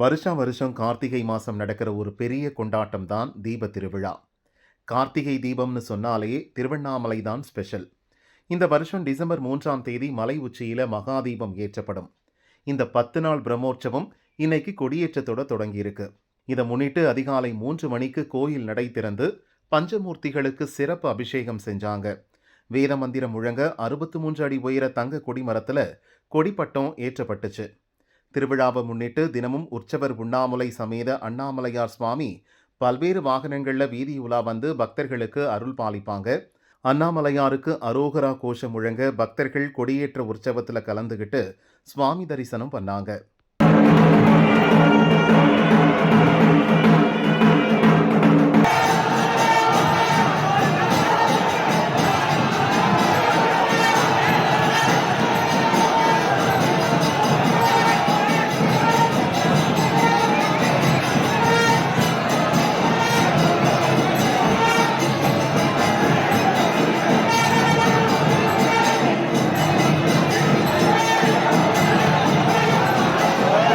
வருஷம் கார்த்திகை மாதம் நடக்கிற ஒரு பெரிய கொண்டாட்டம் தான் தீப திருவிழா. கார்த்திகை தீபம்னு சொன்னாலே திருவண்ணாமலை தான் ஸ்பெஷல். இந்த வருஷம் டிசம்பர் 3ஆம் தேதி மலை உச்சியில் மகாதீபம் ஏற்றப்படும். இந்த 10 நாள் பிரம்மோற்சவம் இன்னைக்கு கொடியேற்றத்தோட தொடங்கியிருக்கு. இதை முன்னிட்டு அதிகாலை 3 மணிக்கு கோயில் நடை திறந்து பஞ்சமூர்த்திகளுக்கு சிறப்பு அபிஷேகம் செஞ்சாங்க. வேத மந்திரம் முழங்க 63 அடி உயர தங்க கொடிமரத்தில் கொடிப்பட்டம் ஏற்றப்பட்டுச்சு. திருவிழாவை முன்னிட்டு தினமும் உற்சவர் உண்ணாமுலை சமேத அண்ணாமலையார் சுவாமி பல்வேறு வாகனங்களில் வீதி உலா வந்து பக்தர்களுக்கு அருள் பாலிப்பாங்க. அண்ணாமலையாருக்கு அரோகரா கோஷம் முழங்க பக்தர்கள் கொடியேற்ற உற்சவத்தில் கலந்துகிட்டு சுவாமி தரிசனம் பண்ணாங்க.